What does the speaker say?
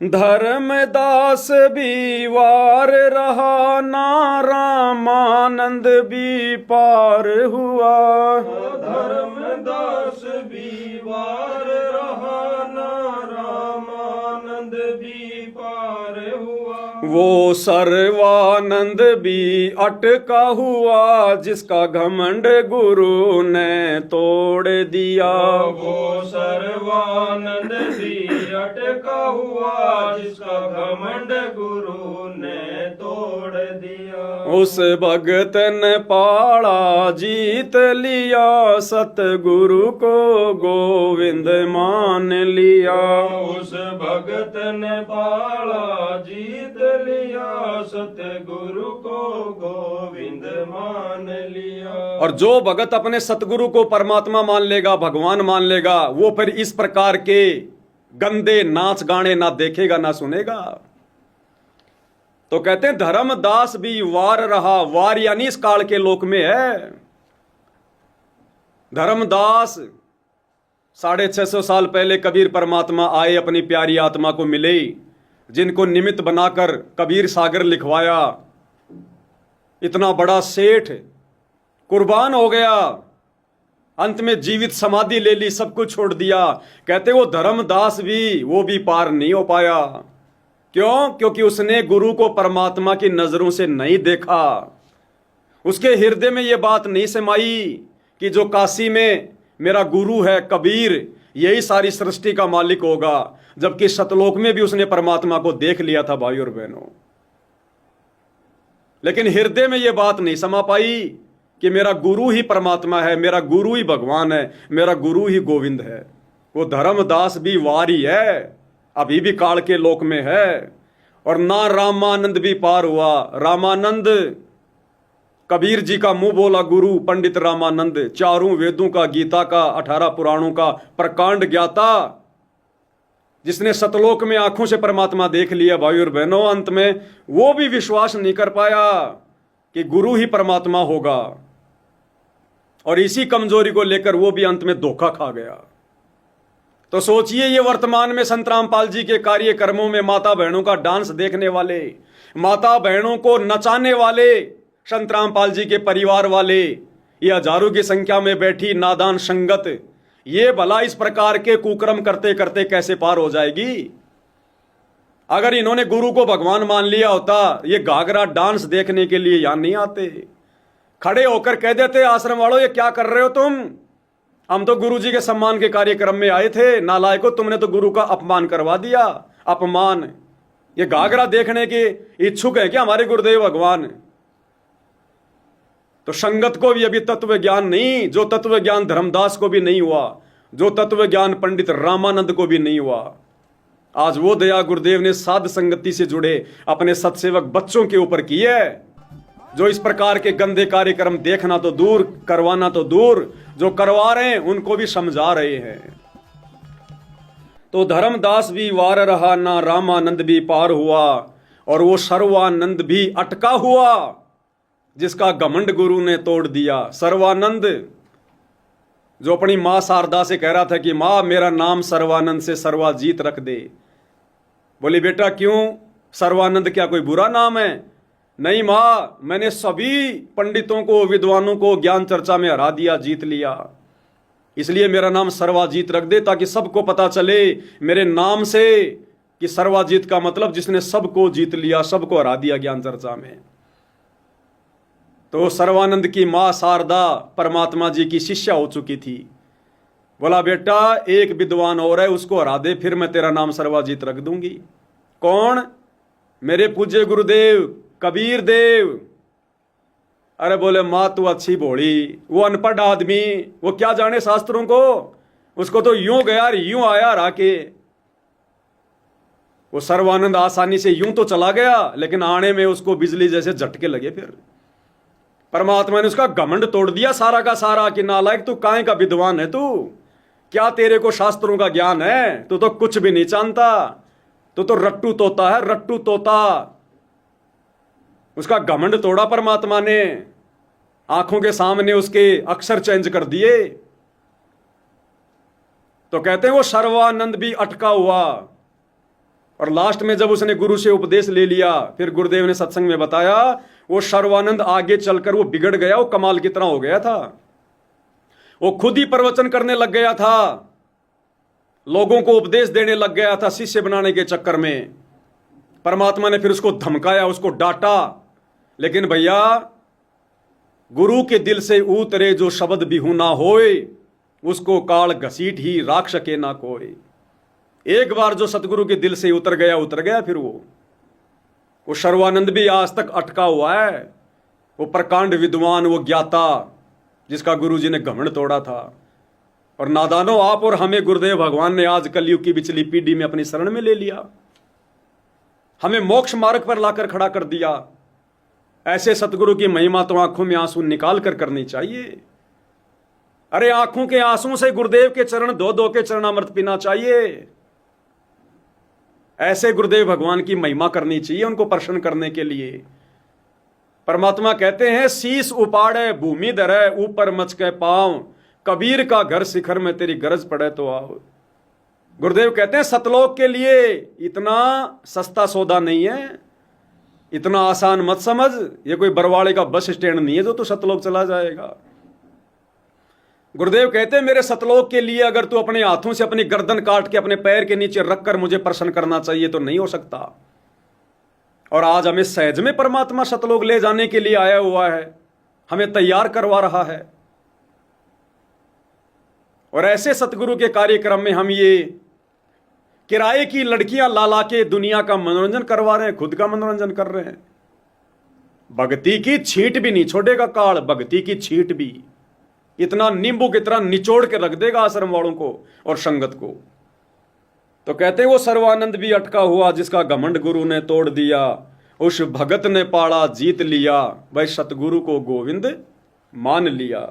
धर्मदास भी वार रहा ना रामानंद भी पार हुआ। धर्मदास भी वार रहा ना रामानंद भी पार हुआ। वो सर्वानंद भी अटका हुआ जिसका घमंड गुरु ने तोड़ दिया। वो सर्वानंद भी अटका हुआ जिसका घमंड गुरु ने तोड़ दिया। उस भगत ने पाड़ा जीत लिया सतगुरु को गोविंद मान लिया। उस भगत ने पाड़ा जीत लिया सतगुरु को गोविंद मान लिया। और जो भगत अपने सतगुरु को परमात्मा मान लेगा, भगवान मान लेगा, वो फिर इस प्रकार के गंदे नाच गाने ना देखेगा ना सुनेगा। तो कहते हैं धर्मदास भी वार रहा। वार यानी इस काल के लोक में है। धर्मदास 650 साल पहले कबीर परमात्मा आए, अपनी प्यारी आत्मा को मिले, जिनको निमित्त बनाकर कबीर सागर लिखवाया। इतना बड़ा सेठ कुर्बान हो गया, अंत में जीवित समाधि ले ली, सब कुछ छोड़ दिया। कहते वो धर्मदास भी, वो भी पार नहीं हो पाया। क्यों? क्योंकि उसने गुरु को परमात्मा की नजरों से नहीं देखा। उसके हृदय में यह बात नहीं समाई कि जो काशी में मेरा गुरु है कबीर, यही सारी सृष्टि का मालिक होगा। जबकि सतलोक में भी उसने परमात्मा को देख लिया था भाई और बहनों। लेकिन हृदय में यह बात नहीं समा पाई कि मेरा गुरु ही परमात्मा है, मेरा गुरु ही भगवान है, मेरा गुरु ही गोविंद है। वो धर्मदास भी वारी है, अभी भी काल के लोक में है। और ना रामानंद भी पार हुआ। रामानंद कबीर जी का मुंह बोला गुरु पंडित रामानंद, चारों वेदों का, गीता का, 18 पुराणों का प्रकांड ज्ञाता, जिसने सतलोक में आंखों से परमात्मा देख लिया भाई और बहनों। अंत में वो भी विश्वास नहीं कर पाया कि गुरु ही परमात्मा होगा, और इसी कमजोरी को लेकर वो भी अंत में धोखा खा गया। तो सोचिए, ये वर्तमान में संत रामपाल जी के कार्यक्रमों में माता बहनों का डांस देखने वाले, माता बहनों को नचाने वाले संत रामपाल जी के परिवार वाले, ये हजारों की संख्या में बैठी नादान संगत, ये भला इस प्रकार के कुकर्म करते करते कैसे पार हो जाएगी? अगर इन्होंने गुरु को भगवान मान लिया होता, ये घाघरा डांस देखने के लिए यहां नहीं आते। खड़े होकर कह देते आश्रम वालों, ये क्या कर रहे हो तुम? हम तो गुरु जी के सम्मान के कार्यक्रम में आए थे। नालायको, तुमने तो गुरु का अपमान करवा दिया। अपमान। ये घाघरा देखने के इच्छुक है क्या हमारे गुरुदेव भगवान? तो संगत को भी अभी तत्व ज्ञान नहीं, जो तत्व ज्ञान धर्मदास को भी नहीं हुआ, जो तत्व ज्ञान पंडित रामानंद को भी नहीं हुआ। आज वो दया गुरुदेव ने साध संगति से जुड़े अपने सत्सेवक बच्चों के ऊपर की है, जो इस प्रकार के गंदे कार्यक्रम देखना तो दूर, करवाना तो दूर, जो करवा रहे हैं उनको भी समझा रहे हैं। तो धर्मदास भी वार रहा ना रामानंद भी पार हुआ, और वो सर्वानंद भी अटका हुआ जिसका घमंड गुरु ने तोड़ दिया। सर्वानंद जो अपनी मां शारदा से कह रहा था कि मां मेरा नाम सर्वानंद से सर्वाजीत रख दे। बोली बेटा क्यों? सर्वानंद क्या कोई बुरा नाम है? नहीं मां, मैंने सभी पंडितों को, विद्वानों को ज्ञान चर्चा में हरा दिया, जीत लिया, इसलिए मेरा नाम सर्वाजीत रख दे, ताकि सबको पता चले मेरे नाम से कि सर्वाजीत का मतलब जिसने सबको जीत लिया, सबको हरा दिया ज्ञान चर्चा में। तो सर्वानंद की मां शारदा परमात्मा जी की शिष्या हो चुकी थी। बोला बेटा एक विद्वान और है, उसको हरा दे, फिर मैं तेरा नाम सर्वाजीत रख दूंगी। कौन? मेरे पूज्य गुरुदेव कबीर देव। अरे बोले मां तू अच्छी भोली, वो अनपढ़ आदमी, वो क्या जाने शास्त्रों को, उसको तो यूं गया यूं आया राके। वो सर्वानंद आसानी से यूं तो चला गया, लेकिन आने में उसको बिजली जैसे झटके लगे। फिर परमात्मा ने उसका घमंड तोड़ दिया सारा का सारा कि नालायक तू काहे का विद्वान है, तू क्या तेरे को शास्त्रों का ज्ञान है? तू तो कुछ भी नहीं जानता, तू तो रट्टू तोता है, रट्टू तोता। उसका घमंड तोड़ा परमात्मा ने, आंखों के सामने उसके अक्षर चेंज कर दिए। तो कहते हैं वो सर्वानंद भी अटका हुआ, और लास्ट में जब उसने गुरु से उपदेश ले लिया, फिर गुरुदेव ने सत्संग में बताया वो सर्वानंद आगे चलकर वो बिगड़ गया, वो कमाल की तरह हो गया था। वो खुद ही प्रवचन करने लग गया था, लोगों को उपदेश देने लग गया था शिष्य बनाने के चक्कर में। परमात्मा ने फिर उसको धमकाया, उसको डांटा, लेकिन भैया गुरु के दिल से उतरे जो शब्द बिहू ना होए, उसको काल घसीट ही राख सके ना कोई। एक बार जो सतगुरु के दिल से उतर गया फिर वो सर्वानंद भी आज तक अटका हुआ है। वो प्रकांड विद्वान, वो ज्ञाता जिसका गुरु जी ने घमंड तोड़ा था। और नादानो, आप और हमें गुरुदेव भगवान ने आज कलयुग की पिछली पीढ़ी में अपनी शरण में ले लिया, हमें मोक्ष मार्ग पर लाकर खड़ा कर दिया। ऐसे सतगुरु की महिमा तो आंखों में आंसू निकाल कर करनी चाहिए। अरे आंखों के आंसू से गुरुदेव के चरण धो धो के चरणामृत पीना चाहिए। ऐसे गुरुदेव भगवान की महिमा करनी चाहिए, उनको प्रसन्न करने के लिए। परमात्मा कहते हैं शीश उपाड़े भूमि धरे, ऊपर मच के पांव, कबीर का घर शिखर में तेरी गरज पड़े तो आओ। गुरुदेव कहते हैं सतलोक के लिए इतना सस्ता सौदा नहीं है, इतना आसान मत समझ। ये कोई बरवाड़े का बस स्टैंड नहीं है जो तू सतलोक चला जाएगा। गुरुदेव कहते हैं मेरे सतलोक के लिए अगर तू अपने हाथों से अपनी गर्दन काट के अपने पैर के नीचे रखकर मुझे प्रसन्न करना चाहिए तो नहीं हो सकता। और आज हमें सहज में परमात्मा सतलोक ले जाने के लिए आया हुआ है, हमें तैयार करवा रहा है। और ऐसे सतगुरु के कार्यक्रम में हम ये किराए की लड़कियां ला के दुनिया का मनोरंजन करवा रहे हैं, खुद का मनोरंजन कर रहे हैं। भक्ति की छींट भी नहीं छोड़ेगा काल, भक्ति की छींट भी इतना नींबू की तरह निचोड़ के रख देगा आश्रम वालों को और संगत को। तो कहते हैं वो सर्वानंद भी अटका हुआ जिसका घमंड गुरु ने तोड़ दिया, उस भगत ने पाड़ा जीत लिया, भाई सतगुरु को गोविंद मान लिया।